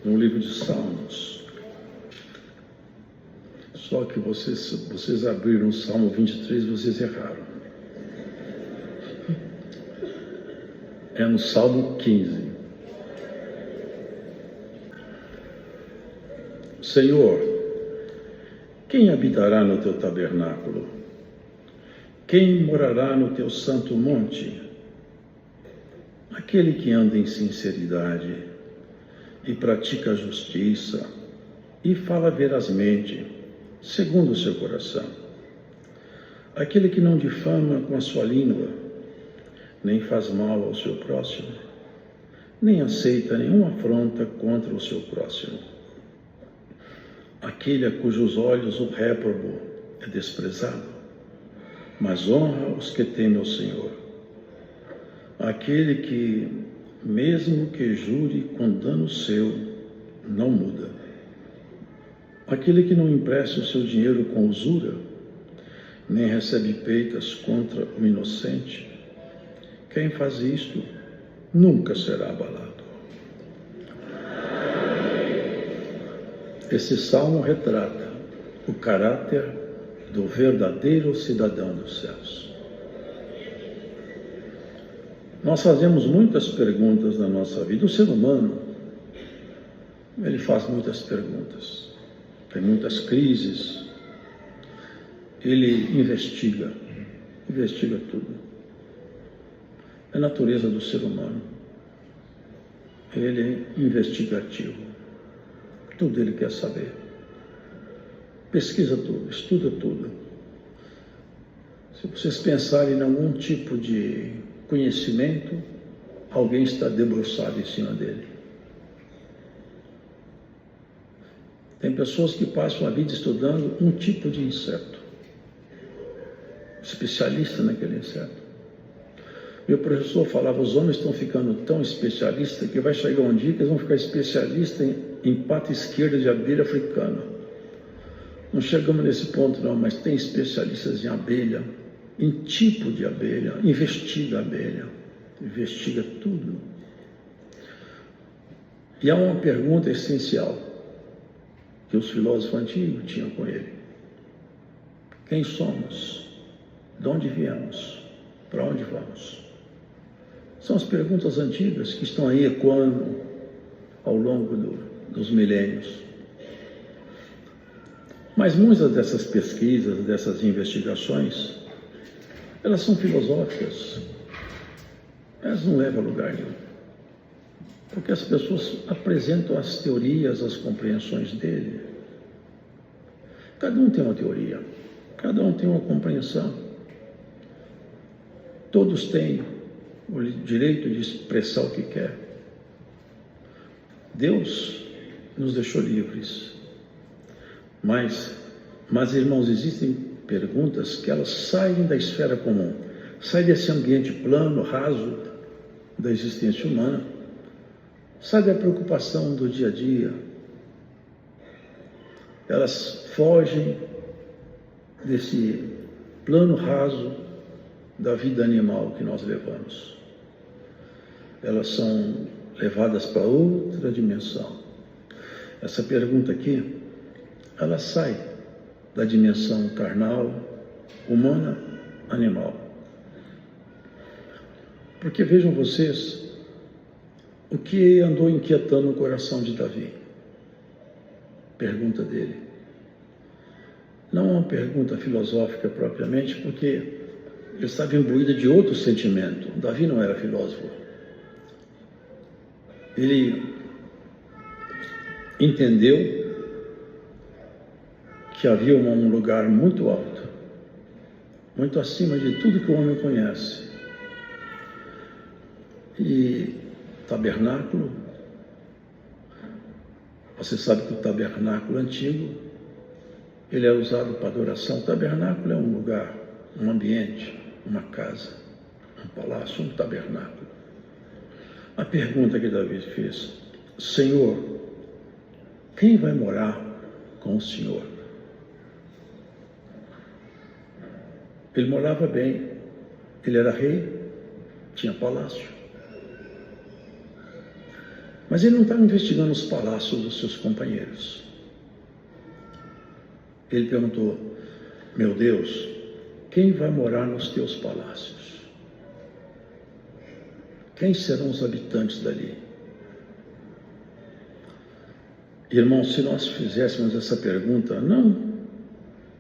no livro de Salmos. Só que vocês abriram o Salmo 23, vocês erraram. É no Salmo 15. Senhor, quem habitará no teu tabernáculo? Quem morará no teu santo monte? Aquele que anda em sinceridade e pratica a justiça e fala verazmente, segundo o seu coração. Aquele que não difama com a sua língua, nem faz mal ao seu próximo, nem aceita nenhuma afronta contra o seu próximo. Aquele a cujos olhos o réprobo é desprezado, mas honra os que temem ao Senhor. Aquele que, mesmo que jure com dano seu, não muda. Aquele que não empresta o seu dinheiro com usura, nem recebe peitas contra o inocente, quem faz isto nunca será abalado. Esse salmo retrata o caráter do verdadeiro cidadão dos céus. Nós fazemos muitas perguntas na nossa vida. O ser humano, ele faz muitas perguntas, tem muitas crises, ele investiga tudo. É a natureza do ser humano. Ele é investigativo. Tudo ele quer saber. Pesquisa tudo, estuda tudo. Se vocês pensarem em algum tipo de conhecimento, alguém está debruçado em cima dele. Tem pessoas que passam a vida estudando um tipo de inseto, especialista naquele inseto. Meu professor falava, os homens estão ficando tão especialistas que vai chegar um dia que eles vão ficar especialistas em pata esquerda de abelha africana. Não chegamos nesse ponto não, mas tem especialistas em abelha, em tipo de abelha, investiga tudo. E há uma pergunta essencial que os filósofos antigos tinham com ele. Quem somos? De onde viemos? Para onde vamos? São as perguntas antigas que estão aí ecoando ao longo dos milênios. Mas muitas dessas pesquisas, dessas investigações, elas são filosóficas. Elas não levam a lugar nenhum. Porque as pessoas apresentam as teorias, as compreensões dele. Cada um tem uma teoria, cada um tem uma compreensão. Todos têm o direito de expressar o que quer. Deus nos deixou livres. Mas, irmãos, existem perguntas que elas saem da esfera comum, saem desse ambiente plano, raso da existência humana, saem da preocupação do dia a dia. Elas fogem desse plano raso da vida animal que nós levamos. Elas são levadas para outra dimensão. Essa pergunta aqui, ela sai da dimensão carnal, humana, animal. Porque vejam vocês, o que andou inquietando o coração de Davi? Pergunta dele. Não é uma pergunta filosófica propriamente, porque ele estava imbuído de outro sentimento. Davi não era filósofo. Ele entendeu que havia um lugar muito alto, muito acima de tudo que o homem conhece. E tabernáculo, você sabe que o tabernáculo antigo, ele é usado para adoração. O tabernáculo é um lugar, um ambiente, uma casa, um palácio, um tabernáculo. A pergunta que Davi fez: Senhor, quem vai morar com o Senhor? Ele morava bem, ele era rei, tinha palácio. Mas ele não estava investigando os palácios dos seus companheiros. Ele perguntou: meu Deus, quem vai morar nos teus palácios? Quem serão os habitantes dali? Irmãos, se nós fizéssemos essa pergunta, não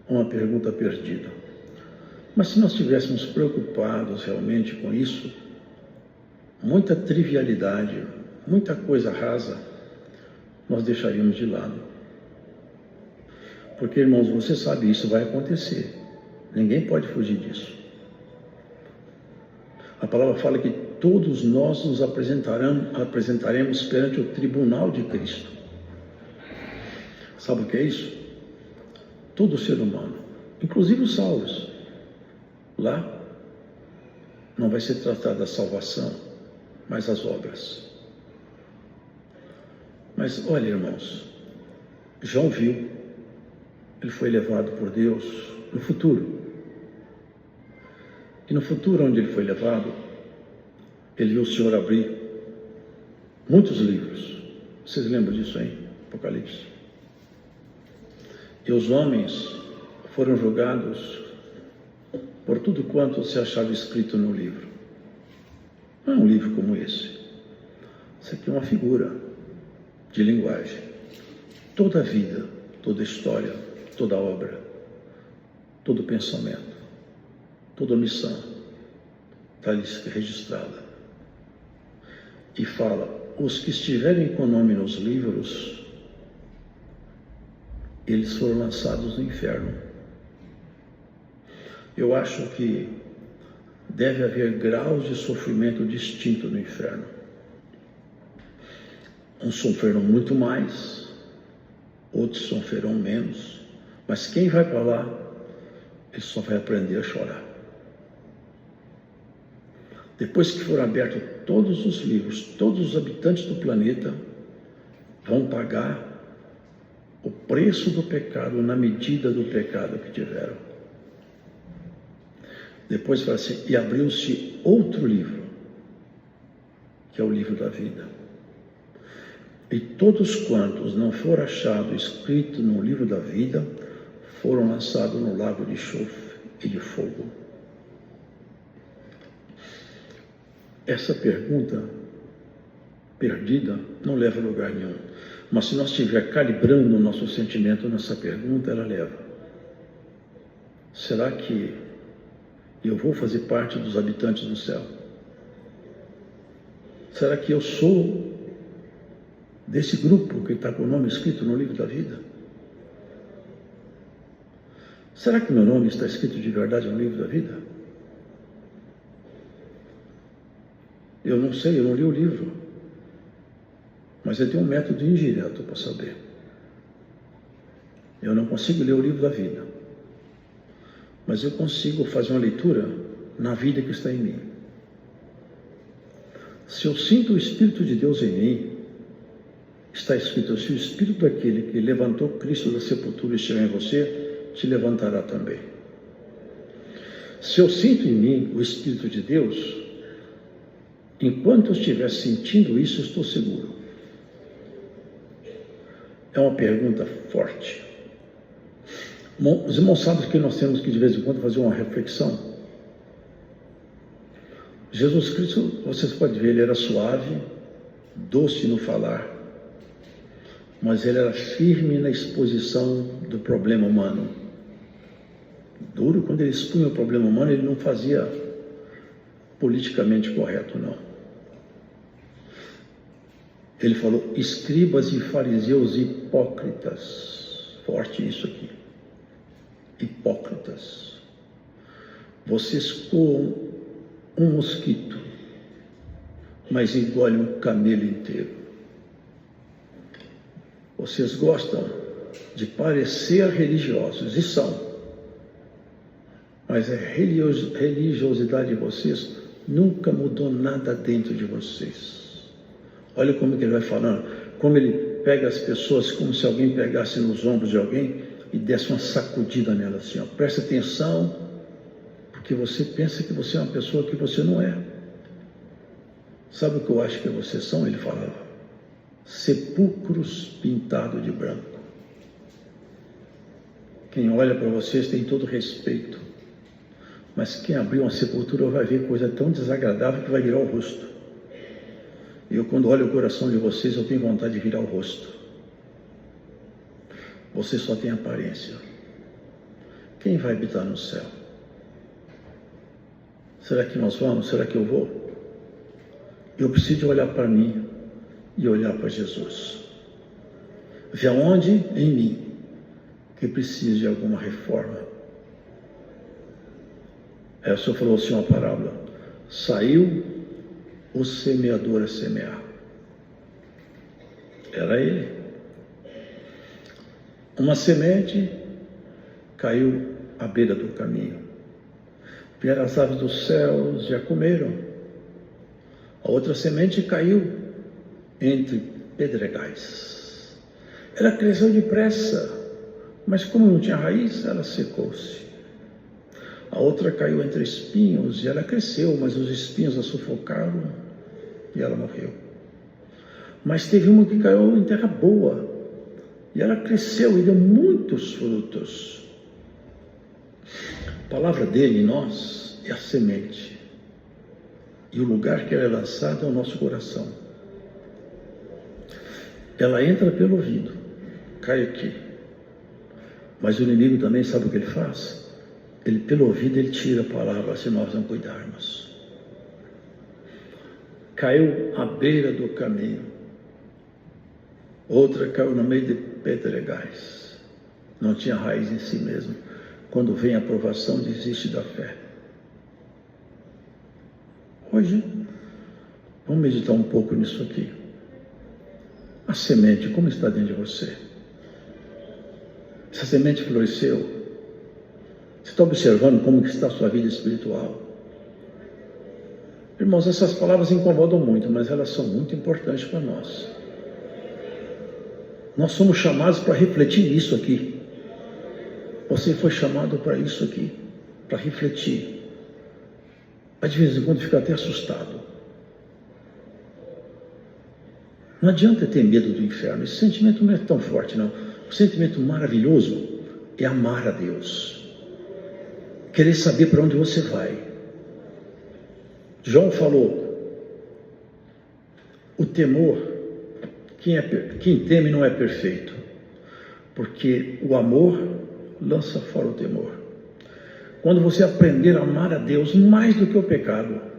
uma pergunta perdida, mas se nós estivéssemos preocupados realmente com isso, muita trivialidade, muita coisa rasa, nós deixaríamos de lado. Porque, irmãos, você sabe, isso vai acontecer. Ninguém pode fugir disso. A palavra fala que todos nós nos apresentaremos perante o tribunal de Cristo. Sabe o que é isso? Todo ser humano, inclusive os salvos, lá não vai ser tratada a salvação, mas as obras. Mas olha, irmãos, João viu, ele foi levado por Deus no futuro. E no futuro, onde ele foi levado, ele viu o Senhor abrir muitos livros. Vocês lembram disso aí? Apocalipse. E os homens foram julgados por tudo quanto se achava escrito no livro. Não é um livro como esse. Isso aqui é uma figura de linguagem. Toda a vida, toda a história, toda a obra, todo o pensamento, toda a missão está ali registrada. E fala: os que estiverem com o nome nos livros, eles foram lançados no inferno. Eu acho que deve haver graus de sofrimento distinto no inferno. Uns sofreram muito mais, outros sofrerão menos, mas quem vai para lá, ele só vai aprender a chorar. Depois que foram abertos todos os livros, todos os habitantes do planeta vão pagar o preço do pecado na medida do pecado que tiveram. Depois fala assim: e abriu-se outro livro, que é o livro da vida. E todos quantos não foram achados escritos no livro da vida foram lançados no lago de enxofre e de fogo. Essa pergunta perdida não leva a lugar nenhum. Mas se nós estiver calibrando o nosso sentimento nessa pergunta, ela leva. Será que eu vou fazer parte dos habitantes do céu? Será que eu sou desse grupo que está com o nome escrito no livro da vida? Será que meu nome está escrito de verdade no livro da vida? Eu não sei, eu não li o livro. Mas eu tenho um método indireto para saber. Eu não consigo ler o livro da vida, mas eu consigo fazer uma leitura na vida que está em mim. Se eu sinto o Espírito de Deus em mim, está escrito: se o Espírito daquele que levantou Cristo da sepultura estiver em você, te levantará também. Se eu sinto em mim o Espírito de Deus, enquanto eu estiver sentindo isso, eu estou seguro. É uma pergunta forte. Os irmãos sabem que nós temos que de vez em quando fazer uma reflexão. Jesus Cristo, vocês podem ver, ele era suave, doce no falar, mas ele era firme na exposição do problema humano. Duro, quando ele expunha o problema humano, ele não fazia politicamente correto, não. Ele falou: escribas e fariseus hipócritas. Forte isso aqui. Hipócritas. Vocês coam um mosquito, mas engolem um camelo inteiro. Vocês gostam de parecer religiosos, e são. Mas a religiosidade de vocês nunca mudou nada dentro de vocês. Olha como que ele vai falando, como ele pega as pessoas como se alguém pegasse nos ombros de alguém e desse uma sacudida nela assim, ó. Presta atenção, porque você pensa que você é uma pessoa que você não é. Sabe o que eu acho que vocês são? Ele falava. sepulcros pintados de branco. Quem olha para vocês tem todo respeito, mas quem abrir uma sepultura vai ver coisa tão desagradável que vai virar o rosto. E eu, quando olho o coração de vocês, eu tenho vontade de virar o rosto. Você só tem aparência. Quem vai habitar no céu? Será que nós vamos? Será que eu vou? Eu preciso olhar para mim e olhar para Jesus. Ver aonde em mim que precisa de alguma reforma. O Senhor falou assim uma parábola. Saiu o semeador a semear. Era ele. Uma semente caiu à beira do caminho. Vieram as aves dos céus e a comeram. A outra semente caiu entre pedregais. Ela cresceu depressa, mas como não tinha raiz, ela secou-se. A outra caiu entre espinhos e ela cresceu, mas os espinhos a sufocaram e ela morreu. Mas teve uma que caiu em terra boa e ela cresceu e deu muitos frutos. A palavra dele em nós é a semente. E o lugar que ela é lançada é o nosso coração. Ela entra pelo ouvido, cai aqui. Mas o inimigo também sabe o que ele faz? Ele, pelo ouvido, ele tira a palavra se nós não cuidarmos. Caiu à beira do caminho. Outra caiu no meio de pedregais. Não tinha raiz em si mesmo. Quando vem a provação, desiste da fé. Hoje, vamos meditar um pouco nisso aqui. A semente, como está dentro de você? Essa semente floresceu? Você está observando como que está a sua vida espiritual? Irmãos, essas palavras incomodam muito, mas elas são muito importantes para nós. Nós somos chamados para refletir nisso aqui. Você foi chamado para isso aqui, para refletir. Mas de vez em quando fica até assustado. Não adianta ter medo do inferno. Esse sentimento não é tão forte, não. O sentimento maravilhoso é amar a Deus. Querer saber para onde você vai. João falou, o temor, quem teme não é perfeito, porque o amor lança fora o temor. Quando você aprender a amar a Deus mais do que o pecado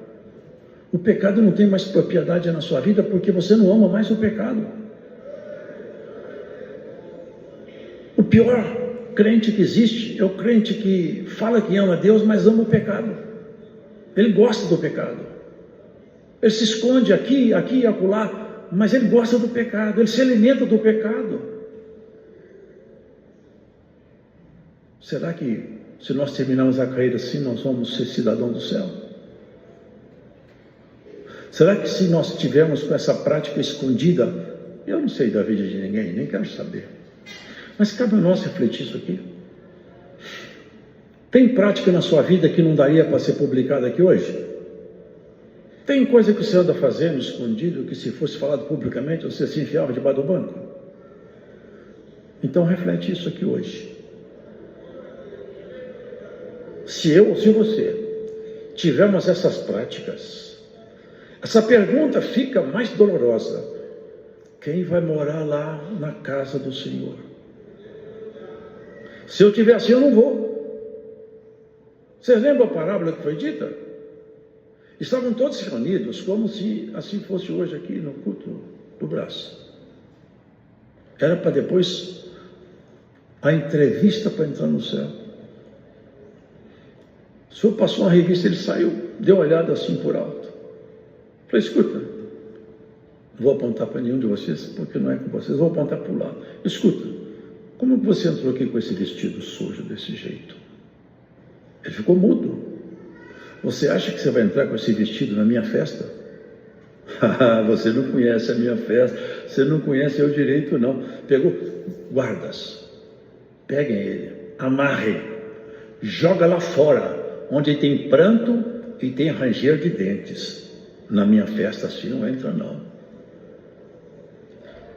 não tem mais propriedade na sua vida, porque você não ama mais o pecado. O pior crente que existe é o crente que fala que ama a Deus, mas ama o pecado. Ele gosta do pecado. Ele se esconde aqui e acolá, mas ele gosta do pecado, ele se alimenta do pecado. Será que se nós terminarmos a carreira assim, nós vamos ser cidadãos do céu? Será que se nós tivermos com essa prática escondida, eu não sei da vida de ninguém, nem quero saber, mas cabe a nós refletir isso aqui. Tem prática na sua vida que não daria para ser publicada aqui hoje? Tem coisa que você anda fazendo escondido, que se fosse falado publicamente, você se enfiava debaixo do banco? Então reflete isso aqui hoje. Se eu ou se você tivermos essas práticas, essa pergunta fica mais dolorosa. Quem vai morar lá na casa do Senhor? Se eu tiver assim, eu não vou. Vocês lembram a parábola que foi dita? Estavam todos reunidos, como se assim fosse hoje aqui no culto do braço. Era para depois a entrevista para entrar no céu. O senhor passou uma revista, ele saiu, deu uma olhada assim por alto. Falei, escuta, não vou apontar para nenhum de vocês, porque não é com vocês, vou apontar para o lado. Escuta, como que você entrou aqui com esse vestido sujo desse jeito? Ele ficou mudo. Você acha que você vai entrar com esse vestido na minha festa? Você não conhece a minha festa, você não conhece eu direito, não. Pegou guardas, peguem ele, amarrem, joga lá fora, onde tem pranto e tem ranger de dentes. Na minha festa assim não entra, não.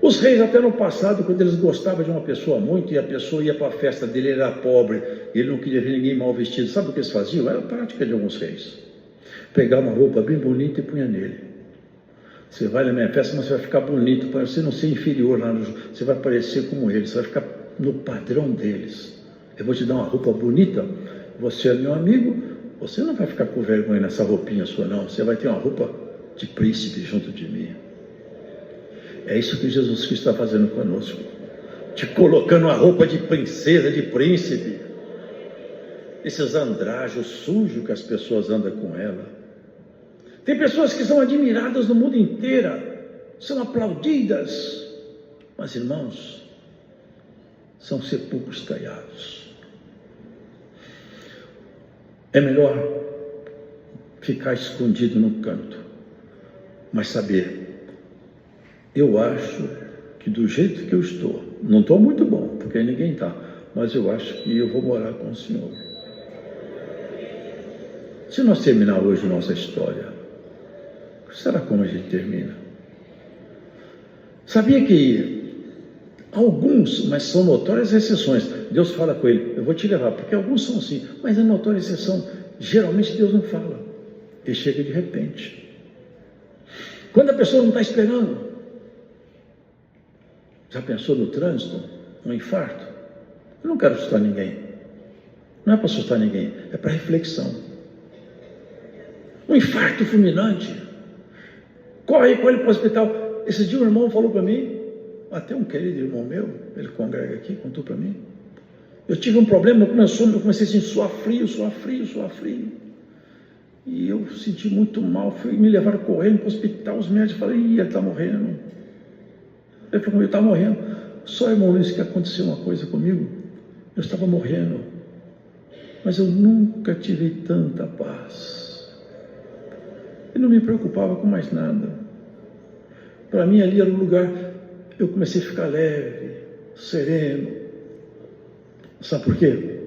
Os reis, até no passado, quando eles gostavam de uma pessoa muito, e a pessoa ia para a festa dele, ele era pobre, ele não queria ver ninguém mal vestido, sabe o que eles faziam? Era a prática de alguns reis. Pegar uma roupa bem bonita e punha nele. Você vai na minha festa, mas você vai ficar bonito, para você não ser inferior lá, você vai parecer como eles, você vai ficar no padrão deles. Eu vou te dar uma roupa bonita, você é meu amigo, você não vai ficar com vergonha nessa roupinha sua não, você vai ter uma roupa de príncipe junto de mim. É isso que Jesus Cristo está fazendo conosco, te colocando uma roupa de princesa, de príncipe. Esses andrajos sujos que as pessoas andam com ela. Tem pessoas que são admiradas no mundo inteiro, são aplaudidas, mas irmãos, são sepulcros caiados. É melhor ficar escondido no canto, mas saber, eu acho que do jeito que eu estou, não estou muito bom, porque ninguém está, mas eu acho que eu vou morar com o Senhor. Se nós terminar hoje nossa história, será como a gente termina? Sabia que alguns, mas são notórias exceções, Deus fala com ele, eu vou te levar, porque alguns são assim, mas é notória exceção, geralmente Deus não fala, ele chega de repente. Quando a pessoa não está esperando. Já pensou no trânsito? Um infarto? Eu não quero assustar ninguém. Não é para assustar ninguém, é para reflexão. Um infarto fulminante. Corre com ele para o hospital. Esse dia um irmão falou para mim, até um querido irmão meu, ele congrega aqui, contou para mim. Eu tive um problema, eu comecei a sentir suar frio. E eu senti muito mal, me levaram correndo para o hospital, os médicos falaram, ele está morrendo. Ele falou, eu estava morrendo. Só, irmão Luiz, que aconteceu uma coisa comigo, eu estava morrendo, mas eu nunca tive tanta paz. Eu não me preocupava com mais nada. Para mim ali era um lugar, eu comecei a ficar leve, sereno. Sabe por quê?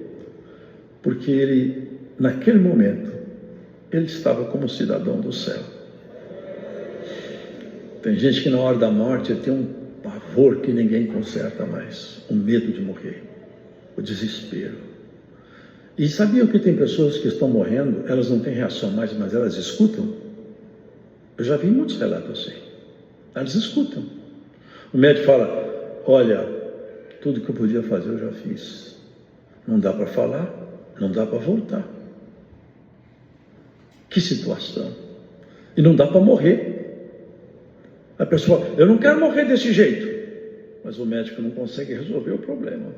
Porque ele, naquele momento, ele estava como cidadão do céu. Tem gente que na hora da morte tem um pavor que ninguém conserta mais, o medo de morrer, o desespero. E sabiam que tem pessoas que estão morrendo, elas não têm reação mais, mas elas escutam? Eu já vi muitos relatos assim. Elas escutam. O médico fala, olha, tudo que eu podia fazer eu já fiz. Não dá para falar, não dá para voltar. Que situação. E não dá para morrer. A pessoa, eu não quero morrer desse jeito. Mas o médico não consegue resolver o problema.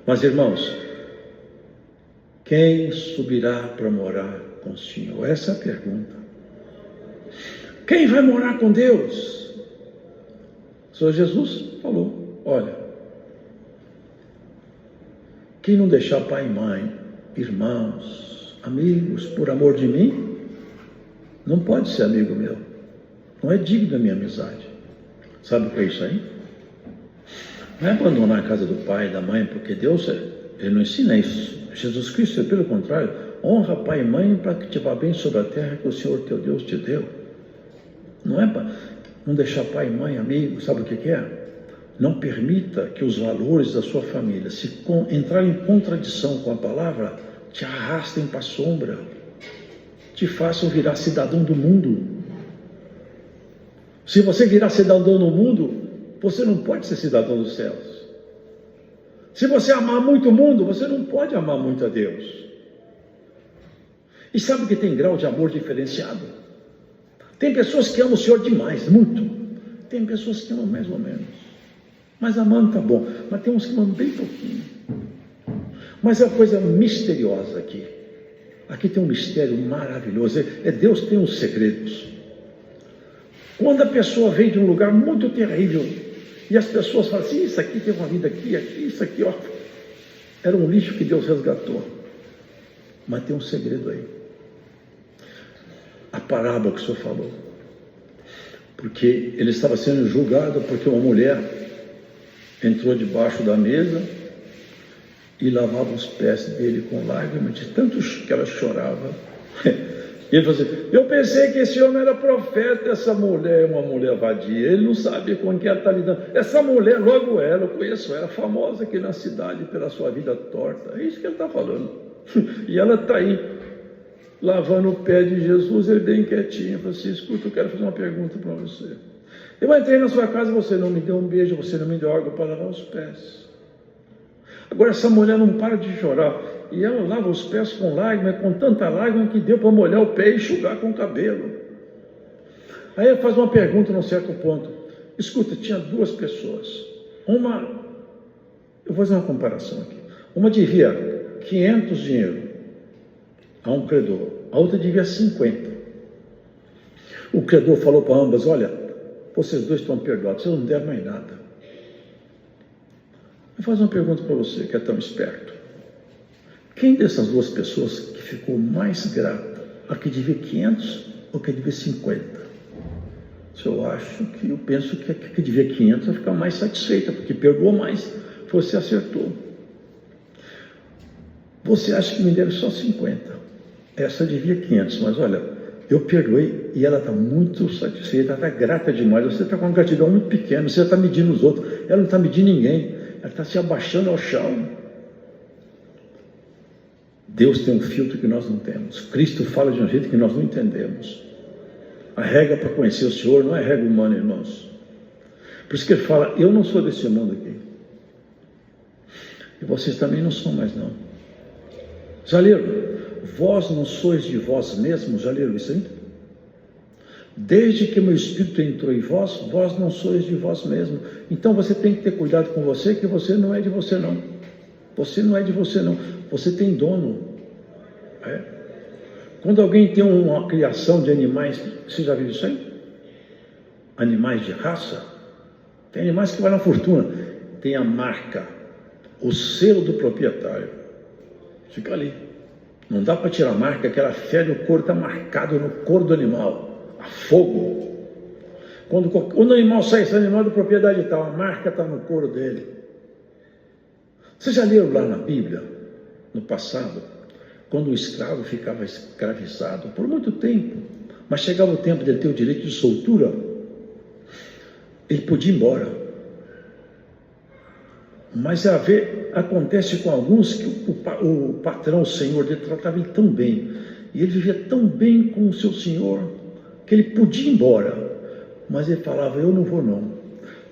Mas irmãos, quem subirá para morar com o Senhor? Essa é a pergunta. Quem vai morar com Deus? O Senhor Jesus falou, olha, quem não deixar pai e mãe, irmãos, amigos, por amor de mim, não pode ser amigo meu. Não é digno da minha amizade. Sabe o que é isso aí? Não é abandonar a casa do pai e da mãe, porque Deus, ele não ensina isso. Jesus Cristo, pelo contrário, honra pai e mãe para que te vá bem sobre a terra que o Senhor teu Deus te deu. Não é para não deixar pai e mãe, amigo, sabe o que é? Não permita que os valores da sua família, se entrar em contradição com a palavra, te arrastem para a sombra, te façam virar cidadão do mundo. Se você virar cidadão do mundo, você não pode ser cidadão dos céus. Se você amar muito o mundo, você não pode amar muito a Deus. E sabe que tem grau de amor diferenciado? Tem pessoas que amam o Senhor demais, muito. Tem pessoas que amam mais ou menos. Mas amando tá bom. Mas tem uns que amam bem pouquinho. Mas é uma coisa misteriosa aqui. Aqui tem um mistério maravilhoso. Deus tem uns segredos. Quando a pessoa vem de um lugar muito terrível, e as pessoas falam assim, isso aqui tem uma vida aqui, isso aqui, ó. Era um lixo que Deus resgatou. Mas tem um segredo aí. A parábola que o senhor falou. Porque ele estava sendo julgado porque uma mulher entrou debaixo da mesa e lavava os pés dele com lágrimas, de tanto que ela chorava. E ele falou assim: eu pensei que esse homem era profeta, essa mulher é uma mulher vadia, ele não sabe com quem ela está lidando. Essa mulher, logo ela, eu conheço ela, famosa aqui na cidade pela sua vida torta. É isso que ele está falando. E ela está aí, lavando o pé de Jesus, ele bem quietinho, falou assim: escuta, eu quero fazer uma pergunta para você. Eu entrei na sua casa, você não me deu um beijo, você não me deu água para lavar os pés. Agora essa mulher não para de chorar, e ela lava os pés com lágrimas, com tanta lágrima que deu para molhar o pé e enxugar com o cabelo. Aí ele faz uma pergunta num certo ponto: escuta, tinha duas pessoas, uma, eu vou fazer uma comparação aqui, uma devia 500 dinheiro a um credor, a outra devia 50. O credor falou para ambas: olha, vocês dois estão perdoados, vocês não devem mais nada. Eu vou fazer uma pergunta para você que é tão esperto: quem dessas duas pessoas que ficou mais grata, a que devia 500 ou a que devia 50? Eu penso que a que devia 500 vai ficar mais satisfeita, porque perdoou mais, você acertou. Você acha que me deve só 50, essa devia 500, mas olha, eu perdoei e ela está muito satisfeita, ela está grata demais. Você está com uma gratidão muito pequena, você está medindo os outros, ela não está medindo ninguém, ela está se abaixando ao chão. Deus tem um filtro que nós não temos. Cristo fala de um jeito que nós não entendemos. A regra para conhecer o Senhor não é regra humana, irmãos. Por isso que ele fala: eu não sou desse mundo aqui, e vocês também não são mais não. Já leram? Vós não sois de vós mesmos, já leram isso aí? Desde que meu Espírito entrou em vós, vós não sois de vós mesmos. Então você tem que ter cuidado com você, que você não é de você não. Você não é de você não. Você tem dono. Quando alguém tem uma criação de animais, você já viu isso aí? Animais de raça. Tem animais que valem uma fortuna. Tem a marca, o selo do proprietário. Fica ali. Não dá para tirar a marca, aquela fé do couro está marcado no couro do animal, a fogo. Quando o animal sai, esse animal da propriedade tal, a marca está no couro dele. Vocês já leram lá na Bíblia, no passado, quando o escravo ficava escravizado por muito tempo, mas chegava o tempo dele ter o direito de soltura, ele podia ir embora. Mas acontece com alguns que o patrão, o senhor dele, tratava ele tão bem, e ele vivia tão bem com o seu senhor, que ele podia ir embora, mas ele falava: eu não vou não.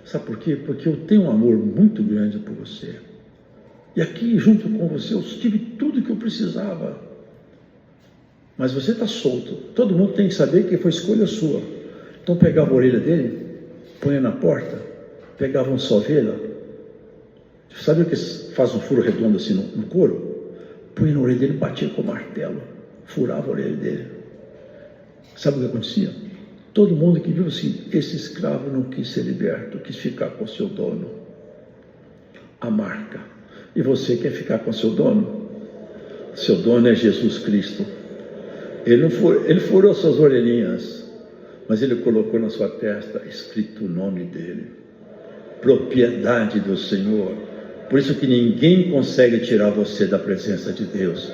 Sabe por quê? Porque eu tenho um amor muito grande por você, e aqui junto com você eu tive tudo que eu precisava, mas você está solto. Todo mundo tem que saber que foi escolha sua. Então pegava a orelha dele, põe na porta, pegava um sovelha. Sabe o que faz um furo redondo assim no couro? Punha na orelha dele, batia com o martelo, furava a orelha dele. Sabe o que acontecia? Todo mundo que viu assim: esse escravo não quis ser liberto, quis ficar com o seu dono. A marca. E você quer ficar com o seu dono? Seu dono é Jesus Cristo. Ele furou suas orelhinhas, mas ele colocou na sua testa escrito o nome dele, propriedade do Senhor. Por isso que ninguém consegue tirar você da presença de Deus.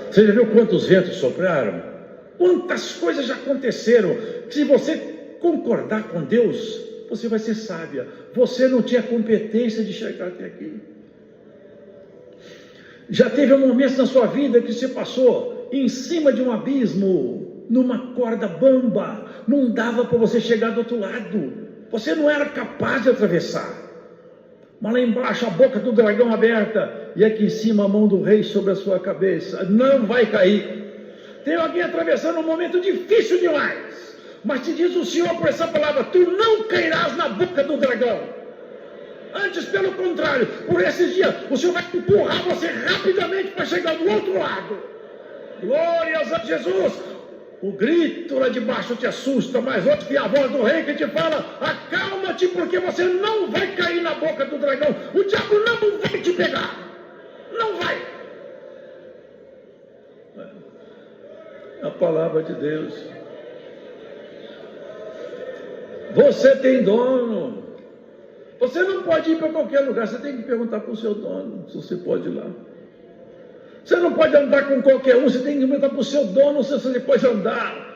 Você já viu quantos ventos sopraram? Quantas coisas já aconteceram? Se você concordar com Deus, você vai ser sábia. Você não tinha competência de chegar até aqui. Já teve momentos na sua vida que você passou em cima de um abismo, numa corda bamba, não dava para você chegar do outro lado. Você não era capaz de atravessar. Mas lá embaixo a boca do dragão aberta, e aqui em cima a mão do rei sobre a sua cabeça. Não vai cair. Tem alguém atravessando um momento difícil demais, mas te diz o Senhor por essa palavra: tu não cairás na boca do dragão. Antes, pelo contrário, por esses dias o Senhor vai empurrar você rapidamente para chegar do outro lado. Glórias a Jesus. O grito lá de baixo te assusta, mas outro que é a voz do rei que te fala: acalma-te, porque você não vai cair na boca do dragão. O diabo não vai te pegar. Não vai. A palavra de Deus. Você tem dono. Você não pode ir para qualquer lugar. Você tem que perguntar para o seu dono se você pode ir lá. Você não pode andar com qualquer um, você tem que perguntar para o seu dono se você pode andar.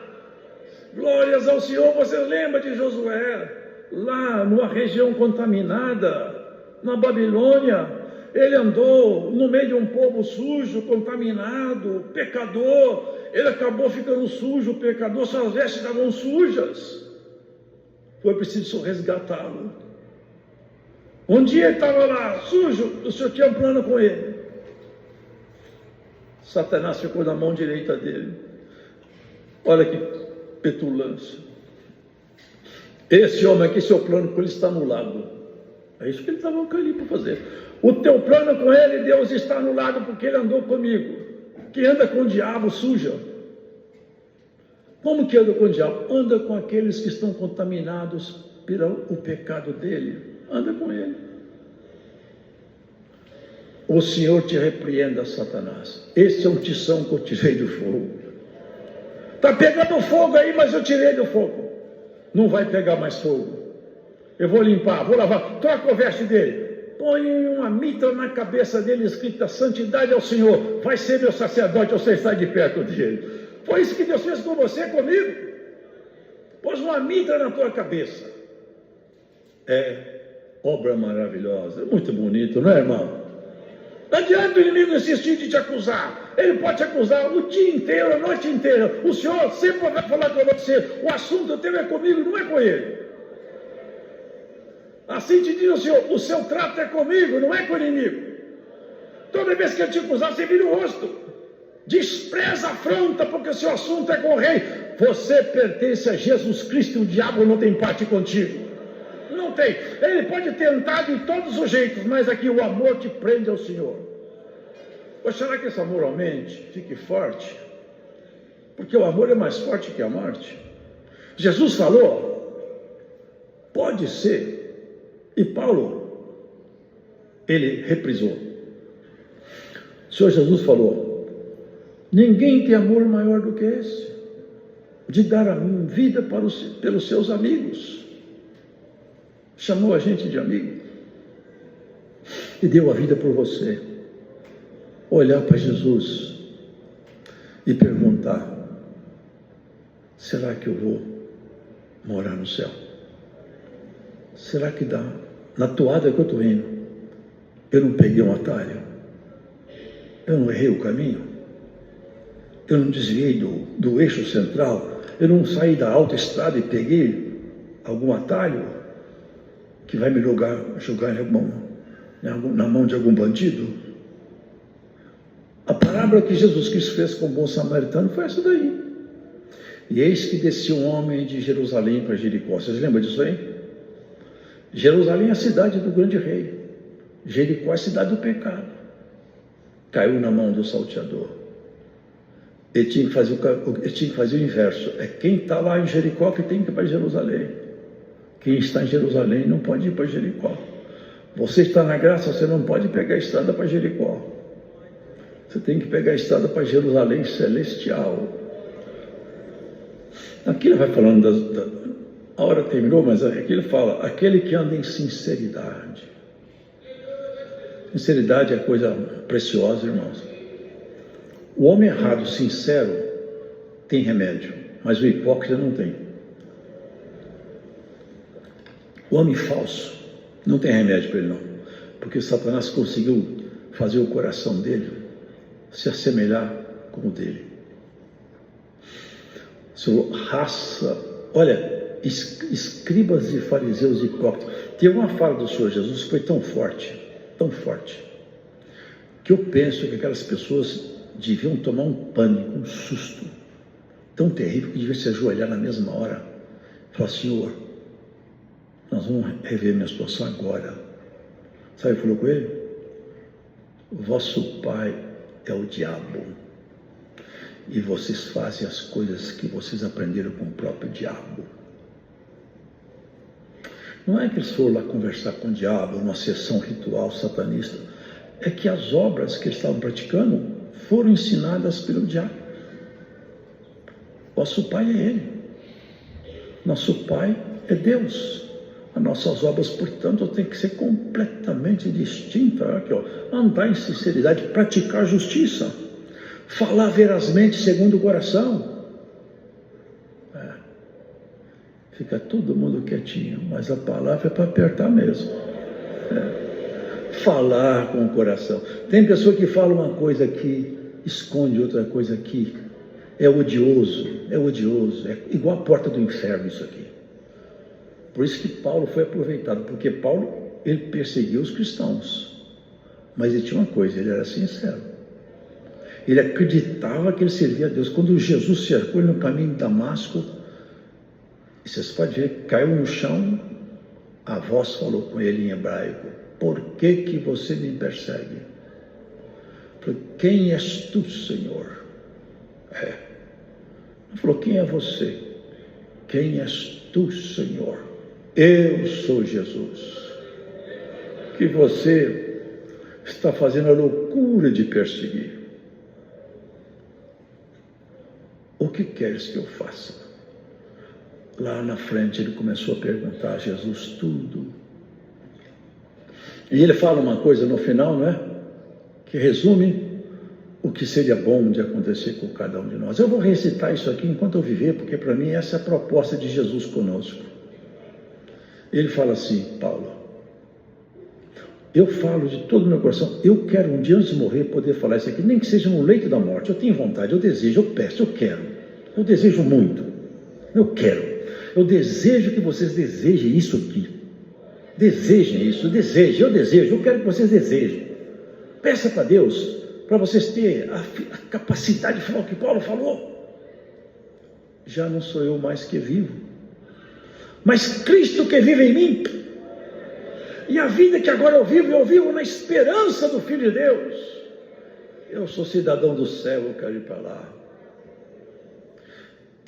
Glórias ao Senhor. Você lembra de Josué, lá numa região contaminada, na Babilônia? Ele andou no meio de um povo sujo, contaminado, pecador. Ele acabou ficando sujo, pecador, suas vestes estavam sujas. Foi preciso resgatá-lo. Um dia ele estava lá, sujo, o Senhor tinha um plano com ele. Satanás ficou na mão direita dele. Olha que petulância. Esse homem aqui, seu plano com ele está anulado. É isso que ele estava ali para fazer. O teu plano com ele, Deus, está anulado porque ele andou comigo. Quem anda com o diabo suja. Como que anda com o diabo? Anda com aqueles que estão contaminados pelo pecado dele. Anda com ele. O Senhor te repreenda, Satanás. Esse é um tição que eu tirei do fogo. Está pegando fogo aí, mas eu tirei do fogo. Não vai pegar mais fogo. Eu vou limpar, vou lavar. Troca o veste dele. Põe uma mitra na cabeça dele escrita: santidade ao Senhor. Vai ser meu sacerdote, você está de perto dele. Foi isso que Deus fez com você, comigo. Pôs uma mitra na tua cabeça. É obra maravilhosa. Muito bonito, não é, irmão? Não adianta o inimigo insistir de te acusar. Ele pode te acusar o dia inteiro, a noite inteira. O Senhor sempre vai falar com você: o assunto teu é comigo, não é com ele. Assim te diz o Senhor: o seu trato é comigo, não é com o inimigo. Toda vez que ele te acusar, você vira o rosto. Despreza, afronta, porque o seu assunto é com o rei. Você pertence a Jesus Cristo e o diabo não tem parte contigo. Não tem. Ele pode tentar de todos os jeitos, mas aqui o amor te prende ao Senhor. Ou será que esse amor aumente, fique forte? Porque o amor é mais forte que a morte. Jesus falou: pode ser. E Paulo, ele reprisou. O Senhor Jesus falou: ninguém tem amor maior do que esse, de dar a vida pelos seus amigos. Chamou a gente de amigo e deu a vida por você. Olhar para Jesus e perguntar: será que eu vou morar no céu? Será que dá? Na toada que eu estou indo, eu não peguei um atalho? Eu não errei o caminho? Eu não desviei do eixo central? Eu não saí da autoestrada e peguei algum atalho que vai me jogar na mão de algum bandido? A parábola que Jesus Cristo fez com o bom samaritano foi essa daí. E eis que descia um homem de Jerusalém para Jericó. Vocês lembram disso aí? Jerusalém é a cidade do grande rei. Jericó é a cidade do pecado. Caiu na mão do salteador. Ele tinha que fazer o inverso. É quem está lá em Jericó que tem que ir para Jerusalém. Quem está em Jerusalém não pode ir para Jericó. Você está na graça, você não pode pegar a estrada para Jericó. Você tem que pegar a estrada para Jerusalém celestial. Aqui ele vai falando a hora terminou, mas aqui ele fala: aquele que anda em sinceridade. Sinceridade é coisa preciosa, irmãos. O homem errado, sincero, tem remédio, mas o hipócrita não tem. O homem falso não tem remédio para ele não, porque Satanás conseguiu fazer o coração dele se assemelhar com o dele. Sua raça, olha, escribas e fariseus hipócritas. Teve uma fala do Senhor Jesus que foi tão forte, que eu penso que aquelas pessoas deviam tomar um pânico, um susto tão terrível, que devia se ajoelhar na mesma hora e falar: Senhor, nós vamos rever minha situação agora. Sabe o que falou com ele? O vosso pai é o diabo, e vocês fazem as coisas que vocês aprenderam com o próprio diabo. Não é que eles foram lá conversar com o diabo, numa sessão ritual satanista. É que as obras que eles estavam praticando foram ensinadas pelo diabo. Nosso pai é ele. Nosso pai é Deus. As nossas obras, portanto, têm que ser completamente distintas. Aqui, ó. Andar em sinceridade, praticar justiça, falar verazmente segundo o coração. Fica todo mundo quietinho, mas a palavra é para apertar mesmo. Falar com o coração. Tem pessoa que fala uma coisa aqui, esconde outra coisa aqui. É odioso, é igual a porta do inferno isso aqui. Por isso que Paulo foi aproveitado, porque Paulo, ele perseguiu os cristãos, mas ele tinha uma coisa, ele era sincero. Ele acreditava que ele servia a Deus. Quando Jesus cercou ele no caminho de Damasco, vocês podem ver, caiu no chão, a voz falou com ele em hebraico: por que você me persegue? Falou: quem és tu, Senhor? Ele falou: quem é você? Quem és tu, Senhor? Eu sou Jesus, que você está fazendo a loucura de perseguir. O que queres que eu faça? Lá na frente ele começou a perguntar a Jesus tudo. E ele fala uma coisa no final, não é? Que resume o que seria bom de acontecer com cada um de nós. Eu vou recitar isso aqui enquanto eu viver, porque para mim essa é a proposta de Jesus conosco. Ele fala assim: Paulo, eu falo de todo o meu coração, eu quero um dia antes de morrer poder falar isso aqui, nem que seja no leito da morte. Eu tenho vontade, eu desejo, eu peço, eu quero, eu desejo muito, eu quero, eu desejo que vocês desejem isso aqui, desejem isso, eu desejo, eu quero que vocês desejem. Peça para Deus, para vocês terem a capacidade de falar o que Paulo falou. Já não sou eu mais que vivo, mas Cristo que vive em mim. E a vida que agora eu vivo na esperança do Filho de Deus. Eu sou cidadão do céu, eu quero ir para lá.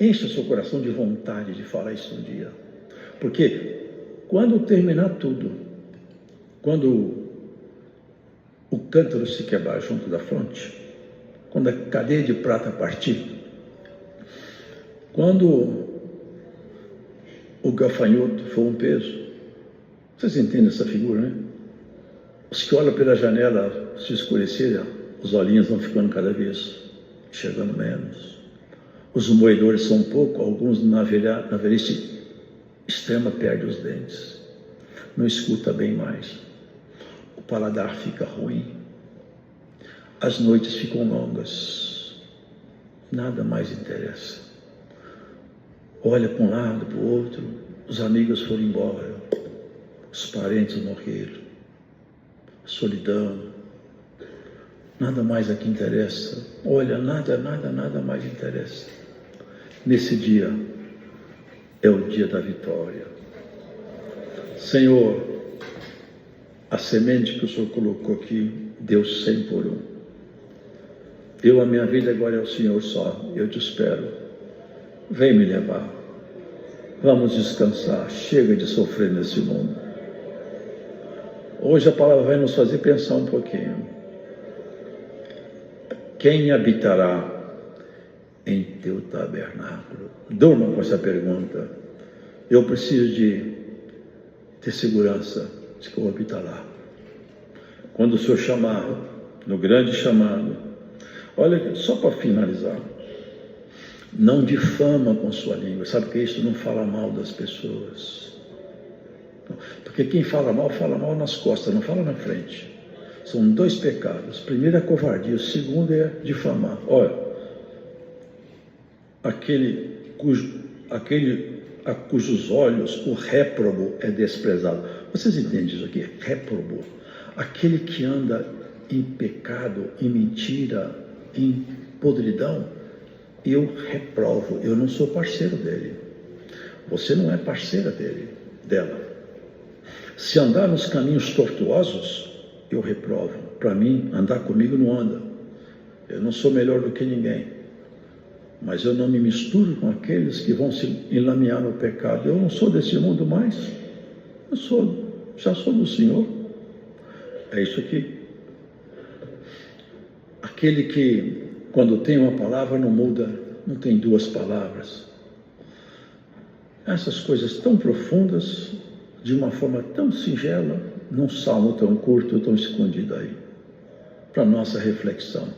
Encha o seu coração de vontade de falar isso um dia. Porque quando terminar tudo, quando o cântaro se quebrar junto da fronte, quando a cadeia de prata partir, quando o gafanhoto for um peso, vocês entendem essa figura, né? Os que olham pela janela se escurecerem, os olhinhos vão ficando cada vez chegando menos. Os moedores são pouco, alguns na velhice extrema perdem os dentes, não escuta bem mais, o paladar fica ruim, as noites ficam longas, nada mais interessa. Olha para um lado, para o outro, os amigos foram embora, os parentes morreram, solidão, nada mais aqui interessa. Olha, nada mais interessa. Nesse dia é o dia da vitória. Senhor, a semente que o Senhor colocou aqui deu 100 por 1. Eu, a minha vida agora é o Senhor só. Eu te espero. Vem me levar. Vamos descansar. Chega de sofrer nesse mundo. Hoje a palavra vai nos fazer pensar um pouquinho. Quem habitará em teu tabernáculo? Durma com essa pergunta. Eu preciso de ter segurança de que eu vou habitar lá. Quando o Senhor chamar, no grande chamado, olha, só para finalizar, não difama com sua língua. Sabe que isso não fala mal das pessoas. Porque quem fala mal nas costas, não fala na frente. São 2 pecados. O primeiro é a covardia, o segundo é difamar. Olha, aquele a cujos olhos o réprobo é desprezado. Vocês entendem isso aqui? Réprobo. Aquele que anda em pecado, em mentira, em podridão, eu reprovo. Eu não sou parceiro dele. Você não é parceira dela. Se andar nos caminhos tortuosos, eu reprovo. Para mim, andar comigo não anda. Eu não sou melhor do que ninguém. Mas eu não me misturo com aqueles que vão se enlamear no pecado. Eu não sou desse mundo mais. Já sou do Senhor. É isso aqui. Aquele que, quando tem uma palavra, não muda, não tem 2 palavras. Essas coisas tão profundas de uma forma tão singela, num salmo tão curto, tão escondido aí, para nossa reflexão.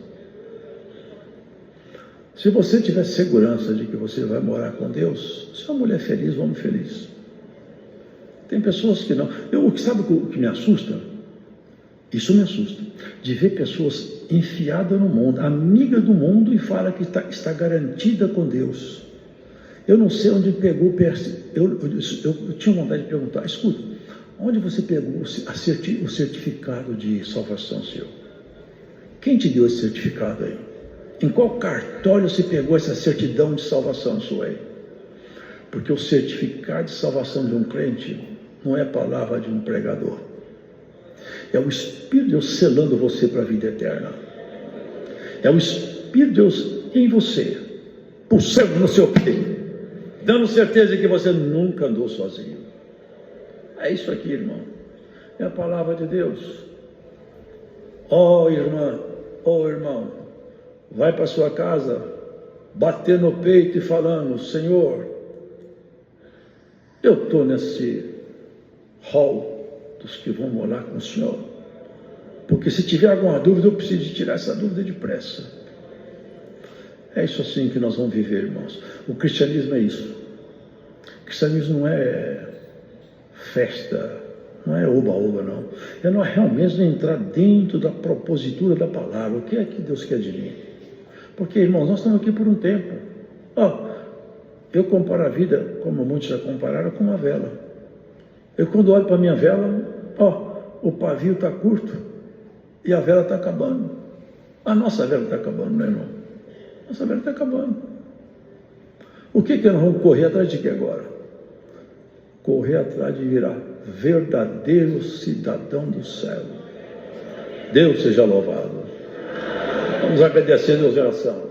Se você tiver segurança de que você vai morar com Deus, se é uma mulher feliz, homem feliz. Tem pessoas que não. Sabe o que me assusta? Isso me assusta. De ver pessoas enfiadas no mundo, amiga do mundo, e fala que está garantida com Deus. Eu não sei onde pegou. Eu tinha vontade de perguntar: escuta, onde você pegou o certificado de salvação seu? Quem te deu esse certificado aí? Em qual cartório você pegou essa certidão de salvação sua aí? Porque o certificado de salvação de um crente não é a palavra de um pregador. É o Espírito de Deus selando você para a vida eterna. É o Espírito de Deus em você, pulsando no seu peito, dando certeza que você nunca andou sozinho. É isso aqui, irmão. É a palavra de Deus. Ó irmã, ó irmão, vai para sua casa, bater no peito e falando: Senhor, eu estou nesse hall dos que vão morar com o Senhor, porque se tiver alguma dúvida, eu preciso tirar essa dúvida depressa. É isso assim que nós vamos viver, irmãos. O cristianismo é isso. O cristianismo não é festa, não é oba-oba, não. É nós realmente entrar dentro da propositura da palavra. O que é que Deus quer de mim? Porque, irmãos, nós estamos aqui por um tempo. Eu comparo a vida, como muitos já compararam, com uma vela. Eu, quando olho para a minha vela, o pavio está curto e a vela está acabando. A nossa vela está acabando, não é, irmão? Nossa vela está acabando. O que nós vamos correr atrás de que agora? Correr atrás de virar verdadeiro cidadão do céu. Deus seja louvado. Vamos agradecer a Deus em oração.